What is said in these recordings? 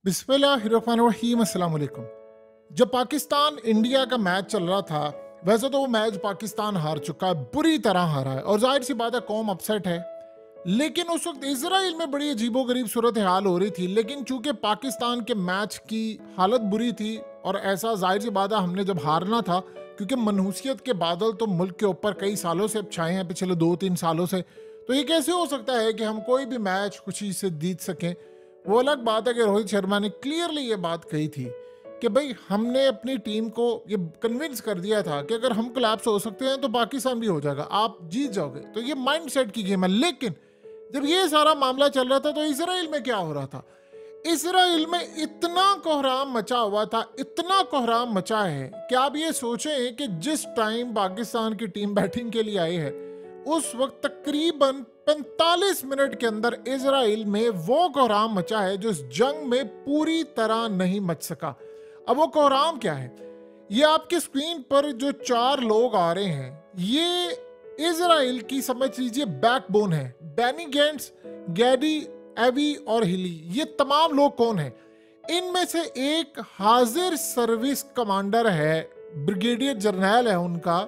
बिस्मिल्लाहिर्रहमानिर्रहीम अस्सलाम वालेकुम। जब पाकिस्तान इंडिया का मैच चल रहा था, वैसे तो वो मैच पाकिस्तान हार चुका है, बुरी तरह हारा है और जाहिर सी बात है कौम अपसेट है। लेकिन उस वक्त इजराइल में बड़ी अजीबोगरीब सूरत हाल हो रही थी। लेकिन चूंकि पाकिस्तान के मैच की हालत बुरी थी और ऐसा जाहिर सी बात है हमने जब हारना था, क्योंकि मनहूसियत के बादल तो मुल्क के ऊपर कई सालों से अब छाए हैं, पिछले 2-3 सालों से। तो ये कैसे हो सकता है कि हम कोई भी मैच खुशी से जीत सकें। वो अलग बात है कि रोहित शर्मा ने क्लियरली ये बात कही थी कि भाई हमने अपनी टीम को ये कन्विंस कर दिया था कि अगर हम कोलैप्स हो सकते हैं तो पाकिस्तान भी हो जाएगा, आप जीत जाओगे। तो ये माइंडसेट की गेम है। लेकिन जब ये सारा मामला चल रहा था तो इसराइल में क्या हो रहा था? इसराइल में इतना कोहराम मचा हुआ था, इतना कोहराम मचा है कि आप ये सोचें कि जिस टाइम पाकिस्तान की टीम बैटिंग के लिए आई है, उस वक्त तकरीबन 45 मिनट के अंदर इजराइल में वो कोहराम मचा है जो इस जंग में पूरी तरह नहीं मच सका। अब वो कोहराम क्या है? ये आपके स्क्रीन पर जो 4 लोग आ रहे हैं, ये इजराइल की समझ लीजिए बैकबोन है। बेनी गेंट्स, गैडी, एवी और हिली, ये तमाम लोग कौन हैं? इनमें से एक हाजिर सर्विस कमांडर है, ब्रिगेडियर जर्नैल है उनका।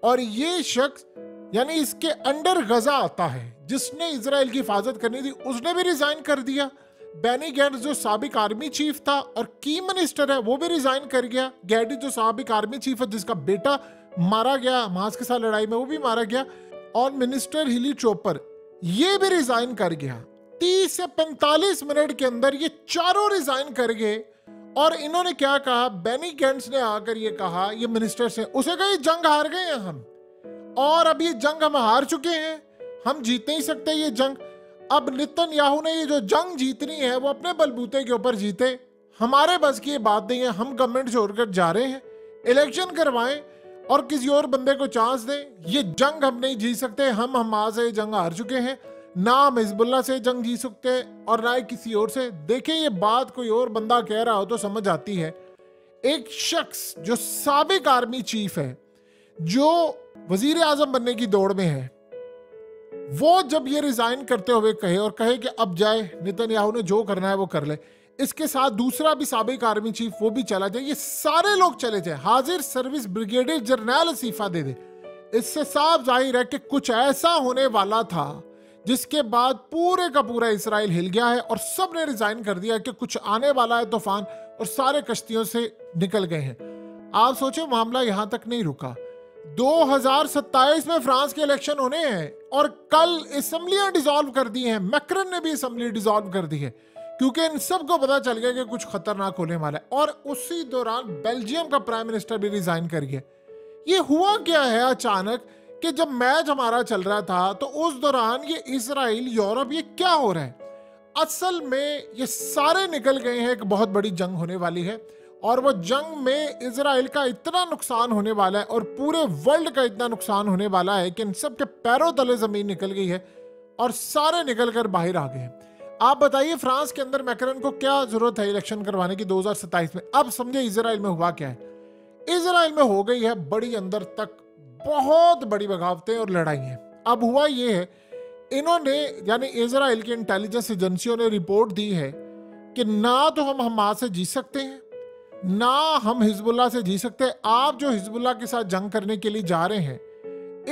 और ये शख्स यानी इसके अंडर गजा आता है, जिसने इजराइल की हिफाजत करनी थी, उसने भी रिजाइन कर दिया। बेनी गैंट्स जो साबिक आर्मी चीफ था और की मिनिस्टर है, वो भी रिजाइन कर गया। गैडी जो साबिक आर्मी चीफ है, जिसका बेटा मारा गया हमास के साथ लड़ाई में, वो भी मारा गया। और मिनिस्टर हिली चोपर, ये भी रिजाइन कर गया। 30 से 45 मिनट के अंदर ये चारों रिजाइन कर गए। और इन्होंने क्या कहा? बेनी गैंट्स ने आकर ये कहा, ये मिनिस्टर से, उसे कहा ये जंग हार गए हैं हम, और अब ये जंग हम हार चुके हैं, हम जीत नहीं सकते ये जंग। अब नेतन्याहू ने ये जो जंग जीतनी है वो अपने बलबूते के ऊपर जीते, हमारे बस की ये बात नहीं है। हम गवर्नमेंट छोड़कर जा रहे हैं, इलेक्शन करवाएं और किसी और बंदे को चांस दें। ये जंग हम नहीं जीत सकते, हम हमास से जंग हार चुके हैं, ना हम हिजबुल्लाह से जंग जीत सकते हैं और ना ही किसी और से। देखें, ये बात कोई और बंदा कह रहा हो तो समझ आती है। एक शख्स जो साबिक आर्मी चीफ है, जो वजीर आजम बनने की दौड़ में है, वो जब ये रिजाइन करते हुए कहे और कहे कि अब जाए, नेतन्याहू ने जो करना है वो कर ले, इसके साथ दूसरा भी साबिक आर्मी चीफ वो भी चला जाए, ये सारे लोग चले जाए, हाजिर सर्विस ब्रिगेडियर जर्नैल इस्तीफा दे दे, इससे साफ जाहिर है कि कुछ ऐसा होने वाला था जिसके बाद पूरे का पूरा इसराइल हिल गया है और सब ने रिजाइन कर दिया कि कुछ आने वाला है तूफान, और सारे कश्तियों से निकल गए हैं। आप सोचो, मामला यहां तक नहीं रुका। 2027 में फ्रांस के इलेक्शन होने हैं और कल असेंबलियां डिसॉल्व कर दी हैं। मैक्रन ने भी असेंबली डिसॉल्व कर दी है, क्योंकि इन सबको पता चल गया कि कुछ खतरनाक होने वाला है। और उसी दौरान बेल्जियम का प्राइम मिनिस्टर भी रिजाइन कर गया। ये हुआ क्या है अचानक कि जब मैच हमारा चल रहा था तो उस दौरान ये इसराइल, यूरोप, ये क्या हो रहा है? असल में ये सारे निकल गए हैं, एक बहुत बड़ी जंग होने वाली है और वो जंग में इजराइल का इतना नुकसान होने वाला है और पूरे वर्ल्ड का इतना नुकसान होने वाला है कि इन सब के पैरों तले जमीन निकल गई है और सारे निकल कर बाहर आ गए हैं। आप बताइए, फ्रांस के अंदर मैक्रन को क्या जरूरत है इलेक्शन करवाने की 2027 में? अब समझे इजराइल में हुआ क्या है। इजराइल में हो गई है बड़ी, अंदर तक बहुत बड़ी बगावतें और लड़ाइयां। अब हुआ ये है, इन्होंने यानी इजराइल की इंटेलिजेंस एजेंसियों ने रिपोर्ट दी है कि ना तो हम हमास से जीत सकते हैं, ना हम हिजबुल्लाह से जी सकते हैं। आप जो हिजबुल्लाह के साथ जंग करने के लिए जा रहे हैं,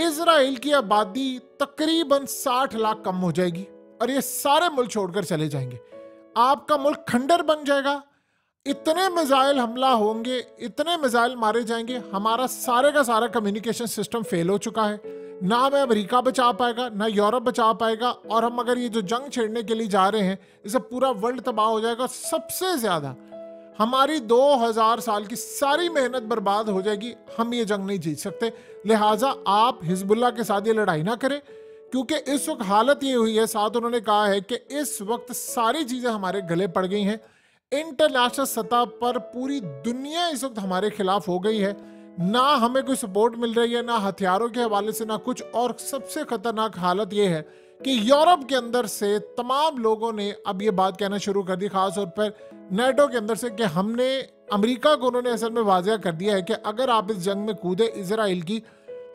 इजराइल की आबादी तकरीबन 60 लाख कम हो जाएगी और ये सारे मुल्क छोड़कर चले जाएंगे। आपका मुल्क खंडर बन जाएगा, इतने मिसाइल हमला होंगे, इतने मिसाइल मारे जाएंगे, हमारा सारे का सारा कम्युनिकेशन सिस्टम फेल हो चुका है। ना हमें अमेरिका बचा पाएगा, ना यूरोप बचा पाएगा, और हम अगर ये जो जंग छेड़ने के लिए जा रहे हैं, इससे पूरा वर्ल्ड तबाह हो जाएगा। सबसे ज्यादा हमारी 2000 साल की सारी मेहनत बर्बाद हो जाएगी। हम ये जंग नहीं जीत सकते। लिहाजा आप हिजबुल्लाह के साथ ये लड़ाई ना करें, क्योंकि इस वक्त हालत ये हुई है। साथ उन्होंने कहा है कि इस वक्त सारी चीजें हमारे गले पड़ गई हैं। इंटरनेशनल सतह पर पूरी दुनिया इस वक्त हमारे खिलाफ हो गई है। ना हमें कोई सपोर्ट मिल रही है, ना हथियारों के हवाले से, ना कुछ। और सबसे खतरनाक हालत यह है कि यूरोप के अंदर से तमाम लोगों ने अब ये बात कहना शुरू कर दी, खासतौर पर नेटो के अंदर से, कि हमने, अमेरिका को उन्होंने असल में वाज़ेह कर दिया है कि अगर आप इस जंग में कूदे इसराइल की,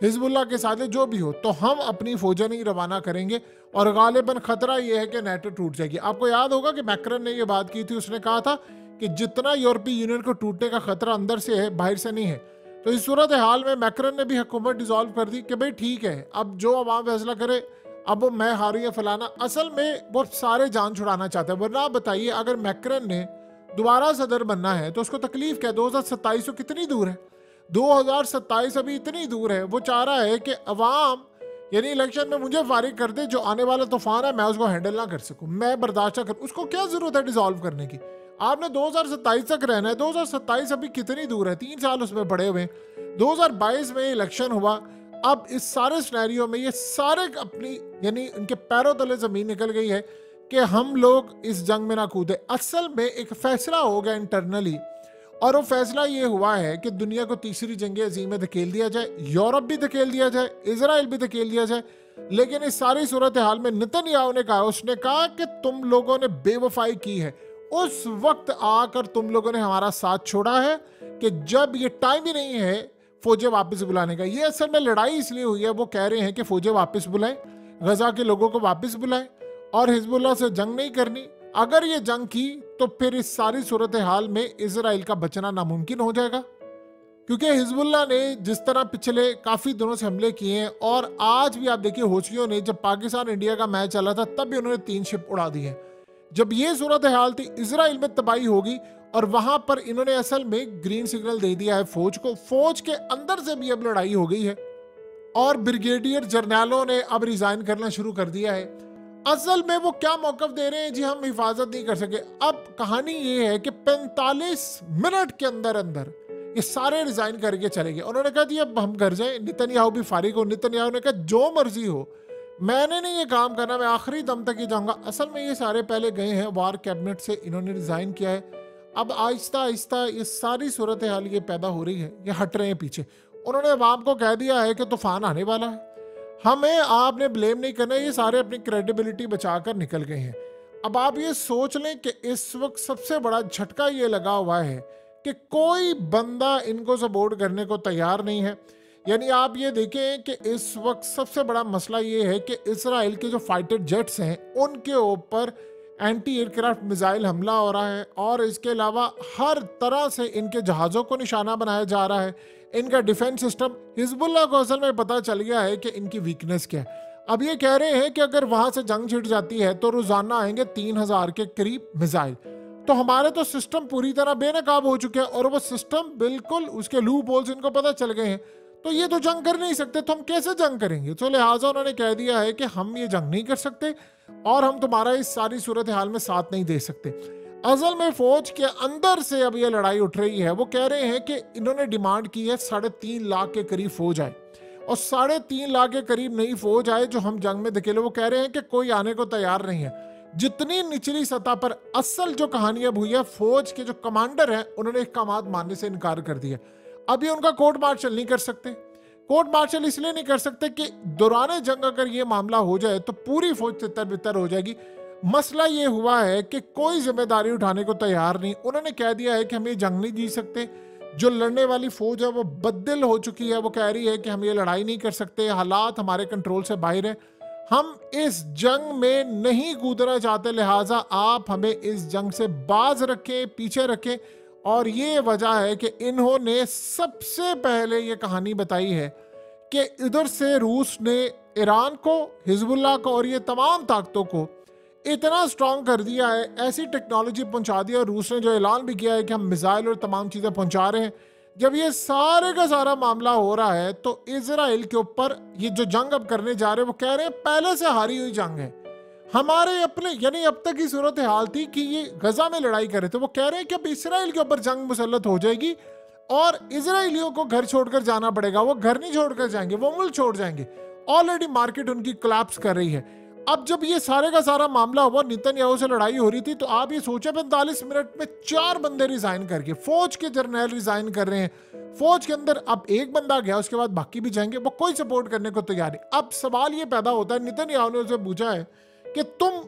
हिजबुल्लाह के साथ जो भी हो, तो हम अपनी फौजें नहीं रवाना करेंगे और गालिबन खतरा यह है कि नेटो टूट जाएगी। आपको याद होगा कि मैक्रन ने यह बात की थी, उसने कहा था कि जितना यूरोपीय यूनियन को टूटने का खतरा अंदर से है, बाहर से नहीं है। तो इस सूरत हाल में मैक्रन ने भी हुकूमत डिसॉल्व कर दी कि भाई ठीक है, अब जो अवाम फैसला करे, अब वो मैं हारी है फलाना। असल में वो सारे जान छुड़ाना चाहते हैं। वरना बताइए, अगर मैक्रन ने दोबारा सदर बनना है तो उसको तकलीफ क्या है? 2027 कितनी दूर है? 2027 अभी इतनी दूर है। वो चाह रहा है कि अवाम यानी इलेक्शन में मुझे फारिग कर दे, जो आने वाला तूफान है मैं उसको हैंडल ना कर सकूं, मैं बर्दाश्त कर। उसको क्या जरूरत है डिसॉल्व करने की? आपने 2027 तक रहना है। 2027 अभी कितनी दूर है? 3 साल उसमें पड़े हुए हैं। 2022 में इलेक्शन हुआ। अब इस सारे सिनेरियो में ये सारे अपनी यानी उनके पैरों तले जमीन निकल गई है कि हम लोग इस जंग में ना कूदे। असल में एक फैसला हो गया इंटरनली, और वो फैसला ये हुआ है कि दुनिया को तीसरी जंग अजीम में धकेल दिया जाए, यूरोप भी धकेल दिया जाए, इजराइल भी धकेल दिया जाए। लेकिन इस सारी सूरत हाल में नेतन्याहू ने कहा, उसने कहा कि तुम लोगों ने बेवफाई की है। उस वक्त आकर तुम लोगों ने हमारा साथ छोड़ा है कि जब ये टाइम ही नहीं है फौजें वापस बुलाने का। ये असल में लड़ाई इसलिए हुई है, वो कह रहे हैं कि फौजें वापस बुलाएं, गजा के लोगों को वापस बुलाएं और हिजबुल्लाह से जंग नहीं करनी। अगर ये जंग की तो फिर इस सारी सूरत हाल में इजराइल का बचना नामुमकिन हो जाएगा, क्योंकि हिजबुल्लाह ने जिस तरह पिछले काफी दिनों से हमले किए हैं, और आज भी आप देखिए हौथियों ने, जब पाकिस्तान इंडिया का मैच चला था तब भी उन्होंने 3 शिप उड़ा दी है। जब ये सूरत हाल थी, इजराइल में तबाही होगी, और वहां पर इन्होंने असल में ग्रीन सिग्नल दे दिया है फौज को। फौज के अंदर से भी अब लड़ाई हो गई है और ब्रिगेडियर जर्नलों ने अब रिजाइन करना शुरू कर दिया है। असल में वो क्या मौकफ दे रहे हैं जी, हम हिफाजत नहीं कर सके। अब कहानी ये है कि 45 मिनट के अंदर अंदर ये सारे रिजाइन करके चले गए। उन्होंने कहा जी अब हम घर जाएं, नेतन्याहू भी फारिग हो। नेतन्याहू ने कहा जो मर्जी हो, मैंने नहीं ये काम करना, मैं आखिरी दम तक ही जाऊंगा। असल में ये सारे पहले गए हैं वार कैबिनेट से, इन्होंने रिजाइन किया है। अब आहिस्ता आहिस्ता ये सारी सूरत हाल ये पैदा हो रही है, ये हट रहे हैं पीछे। उन्होंने अवाम को कह दिया है कि तूफान आने वाला है, हमें आपने ब्लेम नहीं करना। ये सारे अपनी क्रेडिबिलिटी बचाकर निकल गए हैं। अब आप ये सोच लें कि इस वक्त सबसे बड़ा झटका ये लगा हुआ है कि कोई बंदा इनको सपोर्ट करने को तैयार नहीं है। यानी आप ये देखें कि इस वक्त सबसे बड़ा मसला ये है कि इजराइल के जो फाइटर जेट्स हैं उनके ऊपर एंटी एयरक्राफ्ट मिसाइल हमला हो रहा है, और इसके अलावा हर तरह से इनके जहाज़ों को निशाना बनाया जा रहा है। इनका डिफेंस सिस्टम, हिजबुल्लाह को असल में पता चल गया है कि इनकी वीकनेस क्या है। अब ये कह रहे हैं कि अगर वहां से जंग छिड़ जाती है तो रोजाना आएंगे 3000 के करीब मिसाइल। तो हमारे तो सिस्टम पूरी तरह बेनकाब हो चुके हैं, और वो सिस्टम बिल्कुल उसके लूप होल्स इनको पता चल गए हैं। तो ये तो जंग कर नहीं सकते, तो हम कैसे जंग करेंगे? तो लिहाजा उन्होंने कह दिया है कि हम ये जंग नहीं कर सकते और हम तुम्हारा इस सारी सूरत हाल में साथ नहीं दे सकते। असल में फौज के अंदर से अब ये लड़ाई उठ रही है। वो कह रहे हैं कि इन्होंने डिमांड की है 3.5 लाख के करीब फौज आए, और 3.5 लाख के करीब नई फौज आए जो हम जंग में धकेले। वो कह रहे हैं कि कोई आने को तैयार नहीं है। जितनी निचली सतह पर असल जो कहानी अब हुई है, फौज के जो कमांडर हैं उन्होंने अहकाम मानने से इनकार कर दिया। अभी उनका कोर्ट मार्शल नहीं कर सकते। कोर्ट मार्शल इसलिए नहीं कर सकते कि दौरान जंग अगर ये मामला हो जाए तो पूरी फौज तितर-बितर हो जाएगी। मसला ये हुआ है कि कोई जिम्मेदारी उठाने को तैयार नहीं। उन्होंने कह दिया है कि हम ये जंग नहीं जीत सकते। जो लड़ने वाली फौज है वो बददिल हो चुकी है। वो कह रही है कि हम ये लड़ाई नहीं कर सकते, हालात हमारे कंट्रोल से बाहर है, हम इस जंग में नहीं कूदना चाहते, लिहाजा आप हमें इस जंग से बाज रखें, पीछे रखें। और ये वजह है कि इन्होंने सबसे पहले ये कहानी बताई है कि इधर से रूस ने ईरान को, हिजबुल्लाह को और ये तमाम ताकतों को इतना स्ट्रॉन्ग कर दिया है, ऐसी टेक्नोलॉजी पहुंचा दी। और रूस ने जो ऐलान भी किया है कि हम मिसाइल और तमाम चीज़ें पहुंचा रहे हैं। जब ये सारे का सारा मामला हो रहा है तो इजराइल के ऊपर ये जो जंग अब करने जा रहे हैं, वो कह रहे हैं पहले से हारी हुई जंग है। हमारे अपने यानी अब तक की सूरत हाल थी कि ये गजा में लड़ाई कर रहे थे, वो कह रहे हैं कि अब इसराइल के ऊपर जंग मुसल्लत हो जाएगी और इजराइलियों को घर छोड़कर जाना पड़ेगा। वो घर नहीं छोड़कर जाएंगे, वो मुल्क छोड़ जाएंगे। ऑलरेडी मार्केट उनकी कोलैप्स कर रही है। अब जब ये सारे का सारा मामला हुआ, नेतन्याहू से लड़ाई हो रही थी, तो आप ये सोचे 45 मिनट में 4 बंदे रिजाइन करके, फौज के जर्नल रिजाइन कर रहे हैं। फौज के अंदर अब एक बंदा गया, उसके बाद बाकी भी जाएंगे। वो कोई सपोर्ट करने को तैयार नहीं। अब सवाल ये पैदा होता है, नेतन्याहू ने उसे पूछा है कि तुम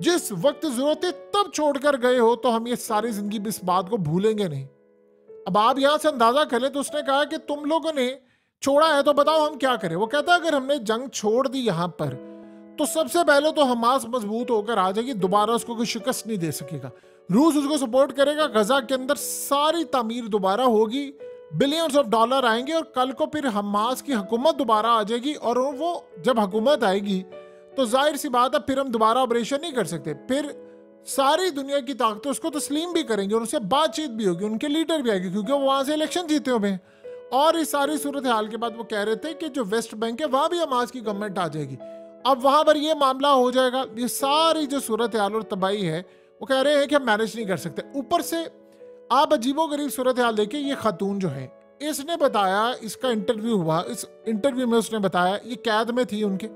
जिस वक्त जरूरत है तब छोड़कर गए हो, तो हम ये सारी जिंदगी इस बात को भूलेंगे नहीं। अब आप यहां से अंदाजा कर ले, तो उसने कहा कि तुम लोगों ने छोड़ा है तो बताओ हम क्या करें। वो कहता है अगर हमने जंग छोड़ दी यहाँ पर तो सबसे पहले तो हमास मजबूत होकर आ जाएगी, दोबारा उसको कोई शिकस्त नहीं दे सकेगा। रूस उसको सपोर्ट करेगा, गजा के अंदर सारी तामीर दोबारा होगी, बिलियंस ऑफ डॉलर आएंगे और कल को फिर हमास की हुकूमत दोबारा आ जाएगी। और वो जब हुकूमत आएगी तो जाहिर सी बात है फिर हम दोबारा ऑपरेशन नहीं कर सकते, फिर सारी दुनिया की ताकतें उसको तस्लीम भी करेंगे और उससे बातचीत भी होगी, उनके लीडर भी आएंगे क्योंकि वो वहां से इलेक्शन जीते हुए हैं। और इस सारी सूरत हाल के बाद वो कह रहे थे कि जो वेस्ट बैंक है वहां भी हमास की गवर्नमेंट आ जाएगी, अब वहां पर ये मामला हो जाएगा। ये सारी जो सूरत हाल और तबाही है वो कह रहे हैं कि हम मैनेज नहीं कर सकते। ऊपर से आप अजीबोगरीब सूरत हाल देखिए, ये खातून जो है इसने बताया, इसका इंटरव्यू हुआ, इस इंटरव्यू में उसने बताया, ये कैद में थी उनके,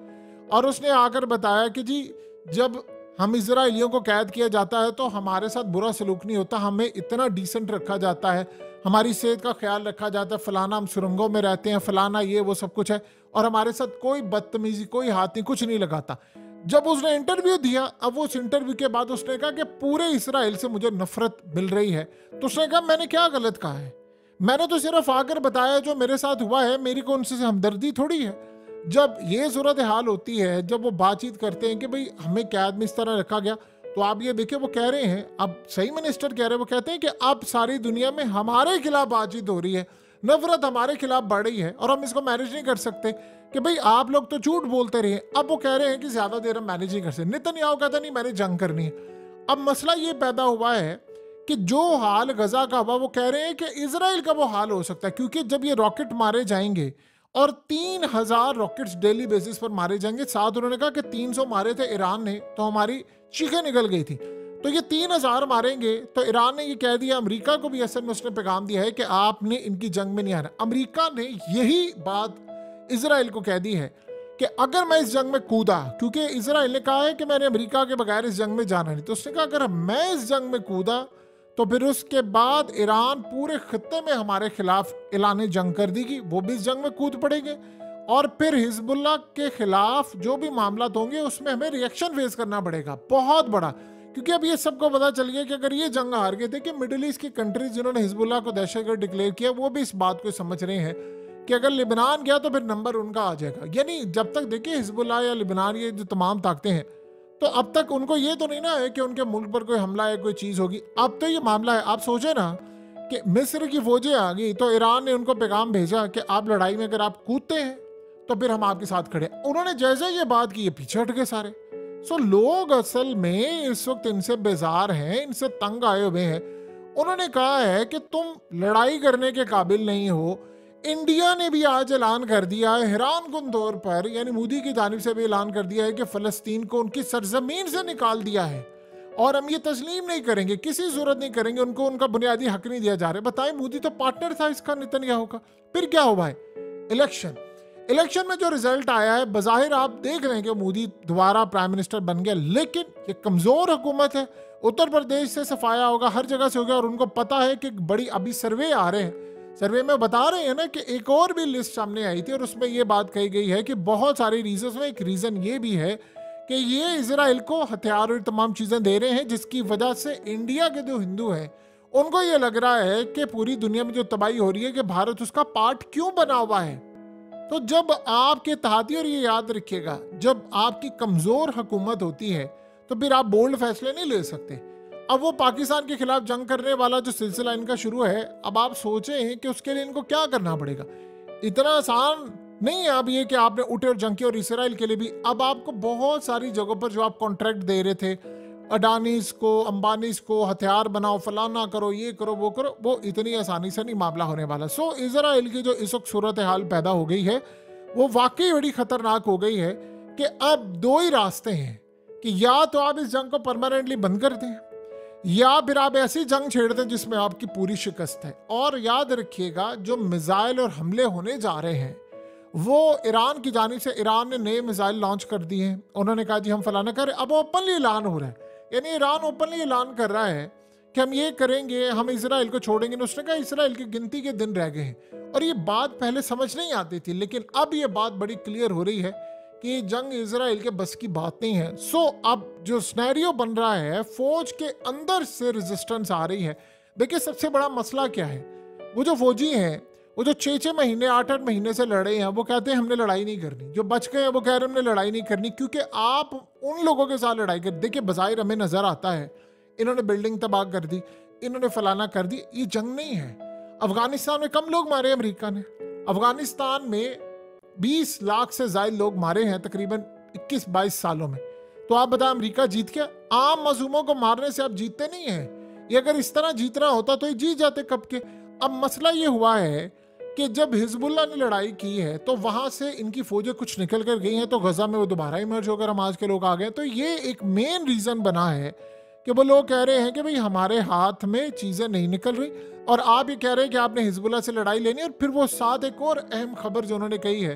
और उसने आकर बताया कि जी जब हम इजराइलियों को कैद किया जाता है तो हमारे साथ बुरा सलूक नहीं होता, हमें इतना डिसेंट रखा जाता है, हमारी सेहत का ख्याल रखा जाता है, फलाना हम सुरंगों में रहते हैं, फलाना ये वो सब कुछ है, और हमारे साथ कोई बदतमीजी, कोई हाथ नहीं, कुछ नहीं लगाता। जब उसने इंटरव्यू दिया, अब उस इंटरव्यू के बाद उसने कहा कि पूरे इसराइल से मुझे नफरत मिल रही है। तो उसने कहा मैंने क्या गलत कहा है, मैंने तो सिर्फ आकर बताया जो मेरे साथ हुआ है, मेरी कौन सी हमदर्दी थोड़ी है। जब ये सूरत हाल होती है, जब वो बातचीत करते हैं कि भाई हमें कैद में इस तरह रखा गया, तो आप ये देखिए वो कह रहे हैं, अब सही मिनिस्टर कह रहे हैं, वो कहते हैं कि अब सारी दुनिया में हमारे खिलाफ बातचीत हो रही है, नफरत हमारे खिलाफ बढ़ रही है और हम इसको मैनेज नहीं कर सकते कि भाई आप लोग तो झूठ बोलते रहे। अब वो कह रहे हैं कि ज्यादा देर हम मैनेज नहीं कर सकते। नेतन्याहू कहता नहीं मैंने जंग करनी है। अब मसला ये पैदा हुआ है कि जो हाल गजा का हुआ, वो कह रहे हैं कि इजराइल का वो हाल हो सकता है, क्योंकि जब ये रॉकेट मारे जाएंगे और 3000 रॉकेट्स डेली बेसिस पर मारे जाएंगे, साथ उन्होंने कहा कि 300 मारे थे ईरान ने तो हमारी चीखें निकल गई थी, तो ये 3000 मारेंगे। तो ईरान ने ये कह दिया, अमेरिका को भी असल में उसने पैगाम दिया है कि आपने इनकी जंग में नहीं आना। अमेरिका ने यही बात इजराइल को कह दी है कि अगर मैं इस जंग में कूदा, क्योंकि इजराइल ने कहा है कि मैंने अमेरिका के बगैर इस जंग में जाना नहीं, तो उसने कहा अगर मैं इस जंग में कूदा तो फिर उसके बाद ईरान पूरे खत्ते में हमारे खिलाफ ऐलान जंग कर देगी, वो भी इस जंग में कूद पड़ेंगे और फिर हिजबुल्लाह के खिलाफ जो भी मामला होंगे उसमें हमें रिएक्शन फेस करना पड़ेगा बहुत बड़ा। क्योंकि अब ये सबको पता चल गया कि अगर ये जंग हार गए थे कि मिडिल ईस्ट की कंट्रीज जिन्होंने हिजबुल्लाह को दहशतगर्द डिक्लेयर किया, वो भी इस बात को समझ रहे हैं कि अगर लिबनान गया तो फिर नंबर उनका आ जाएगा। यानी जब तक देखिए हिजबुल्लाह या लिबनान, ये जो तमाम ताकतें हैं, तो अब तक उनको ये तो नहीं ना है कि उनके मुल्क पर कोई हमला है, कोई चीज होगी। अब तो ये मामला है, आप सोचे ना कि मिस्र की फौजें आ गई तो ईरान ने उनको पैगाम भेजा कि आप लड़ाई में अगर आप कूदते हैं तो फिर हम आपके साथ खड़े। उन्होंने जैसे ये बात की, ये पीछे हट गए सारे। सो लोग असल में इस वक्त इनसे बेजार हैं, इनसे तंग आए हुए हैं। उन्होंने कहा है कि तुम लड़ाई करने के काबिल नहीं हो। इंडिया ने भी आज ऐलान कर दिया है हैरान कुन तौर पर, यानी मोदी की जानिब से भी ऐलान कर दिया है कि फलस्तीन को उनकी सरजमीन से निकाल दिया है और हम ये तस्लीम नहीं करेंगे, किसी सूरत नहीं करेंगे, उनको उनका बुनियादी हक नहीं दिया जा रहा है। बताएं, मोदी तो पार्टनर था इसका नेतन्याहू का। फिर क्या हुआ है, इलेक्शन में जो रिजल्ट आया है, बज़ाहिर आप देख रहे हैं कि मोदी दोबारा प्राइम मिनिस्टर बन गया, लेकिन ये कमजोर हुकूमत है। उत्तर प्रदेश से सफाया होगा, हर जगह से हो गया, और उनको पता है कि बड़ी अभी सर्वे आ रहे हैं, सर्वे में बता रहे हैं ना कि एक और भी लिस्ट सामने आई थी और उसमें ये बात कही गई है कि बहुत सारे रीजन में एक रीजन ये भी है कि ये इजराइल को हथियार और तमाम चीजें दे रहे हैं, जिसकी वजह से इंडिया के जो हिंदू हैं उनको ये लग रहा है कि पूरी दुनिया में जो तबाही हो रही है कि भारत उसका पार्ट क्यों बना हुआ है। तो जब आपके तहाती, और ये याद रखिएगा, जब आपकी कमजोर हुकूमत होती है तो फिर आप बोल्ड फैसले नहीं ले सकते। अब वो पाकिस्तान के खिलाफ जंग करने वाला जो सिलसिला इनका शुरू है, अब आप सोचें कि उसके लिए इनको क्या करना पड़ेगा। इतना आसान नहीं है अब ये कि आपने उठे और जंग की, और इसराइल के लिए भी अब आपको बहुत सारी जगहों पर जो आप कॉन्ट्रैक्ट दे रहे थे अडानीज को, अंबानीज को, हथियार बनाओ, फलाना करो, ये करो, वो करो, वो इतनी आसानी से नहीं मामला होने वाला। सो इजराइल की जो इस वक्त सूरत हाल पैदा हो गई है वो वाकई बड़ी खतरनाक हो गई है कि अब दो ही रास्ते हैं कि या तो आप इस जंग को परमानेंटली बंद कर दें या फिर आप ऐसी जंग छेड़ दें जिसमें आपकी पूरी शिकस्त है। और याद रखिएगा, जो मिसाइल और हमले होने जा रहे हैं वो ईरान की जानिब से, ईरान ने नए मिसाइल लॉन्च कर दिए हैं। उन्होंने कहा जी हम फलाना करें, अब ओपनली ऐलान हो रहा है, यानी ईरान ओपनली ऐलान कर रहा है कि हम ये करेंगे, हम इजराइल को छोड़ेंगे। उसने कहा इजराइल की गिनती के दिन रह गए हैं, और ये बात पहले समझ नहीं आती थी, लेकिन अब ये बात बड़ी क्लियर हो रही है कि जंग इजराइल के बस की बात नहीं है। सो अब जो सिनेरियो बन रहा है, फौज के अंदर से रेजिस्टेंस आ रही है। देखिए सबसे बड़ा मसला क्या है, वो जो फौजी हैं वो जो 6-6 महीने 8-8 महीने से लड़े हैं वो कहते हैं हमने लड़ाई नहीं करनी, जो बच गए हैं वो कह रहे हैं हमने लड़ाई नहीं करनी, क्योंकि आप उन लोगों के साथ लड़ाई कर, देखिए बज़ाहिर हमें नजर आता है इन्होंने बिल्डिंग तबाह कर दी, इन्होंने फलाना कर दी, ये जंग नहीं है। अफगानिस्तान में कम लोग मारे अमेरिका ने, अफगानिस्तान में 20 लाख से ज्यादा लोग मारे हैं तकरीबन 21-22 सालों में। तो आप बताएं अमेरिका जीत गया? आम मजलूमों को मारने से आप जीतते नहीं हैं। ये अगर इस तरह जीतना होता तो ये जीत जाते कब के। अब मसला ये हुआ है कि जब हिजबुल्लाह ने लड़ाई की है तो वहां से इनकी फौजें कुछ निकल कर गई हैं, तो गजा में वो दोबारा इमर्ज होकर हमास के लोग आ गए। तो ये एक मेन रीजन बना है कि वो लोग कह रहे हैं कि भाई हमारे हाथ में चीजें नहीं निकल रही, और आप ये कह रहे हैं कि आपने हिजबुल्लाह से लड़ाई लेनी। और फिर वो साथ एक और अहम खबर जो उन्होंने कही है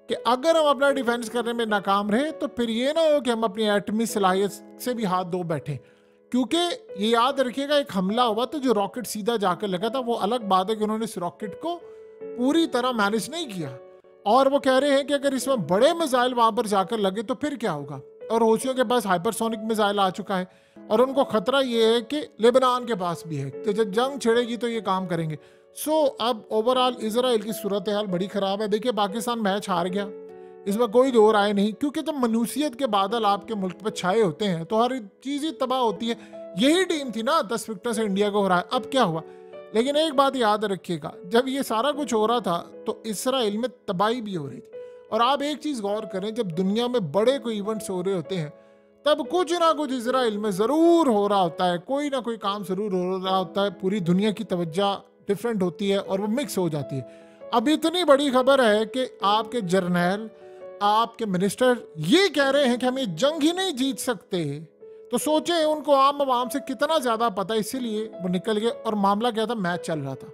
कि अगर हम अपना डिफेंस करने में नाकाम रहे तो फिर ये ना हो कि हम अपनी एटमी सलाहियत से भी हाथ धो बैठे, क्योंकि ये याद रखिएगा एक हमला हुआ तो जो रॉकेट सीधा जाकर लगा था, वो अलग बात है कि उन्होंने इस रॉकेट को पूरी तरह मैनेज नहीं किया, और वो कह रहे हैं कि अगर इसमें बड़े मिसाइल वहां पर जाकर लगे तो फिर क्या होगा। और हौसियों के पास हाइपरसोनिक मिसाइल आ चुका है, और उनको खतरा ये है कि लेबनान के पास भी है, तो जब जंग छिड़ेगी तो ये काम करेंगे। अब ओवरऑल इजराइल की सूरत हाल बड़ी खराब है। देखिए पाकिस्तान मैच हार गया, इसमें कोई दो राय नहीं, क्योंकि जब मनुसियत के बादल आपके मुल्क पे छाए होते हैं तो हर चीज ही तबाह होती है। यही टीम थी ना 10 विकेटों से इंडिया को हराया, अब क्या हुआ। लेकिन एक बात याद रखिएगा, जब ये सारा कुछ हो रहा था तो इसराइल में तबाही भी हो रही थी। और आप एक चीज गौर करें, जब दुनिया में बड़े कोई इवेंट्स हो रहे होते हैं तब कुछ ना कुछ इसराइल में जरूर हो रहा होता है, कोई ना कोई काम जरूर हो रहा होता है। पूरी दुनिया की तवज्जो डिफरेंट होती है और वो मिक्स हो जाती है। अब इतनी बड़ी खबर है कि आपके जर्नैल, आपके मिनिस्टर ये कह रहे हैं कि हम ये जंग ही नहीं जीत सकते, तो सोचे उनको आम आवाम से कितना ज्यादा पता, इसीलिए वो निकल गए। और मामला क्या था, मैच चल रहा था।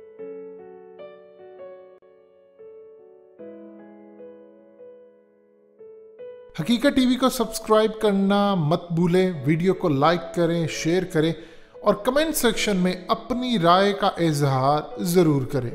हकीकत टीवी को सब्सक्राइब करना मत भूलें, वीडियो को लाइक करें, शेयर करें और कमेंट सेक्शन में अपनी राय का इजहार जरूर करें।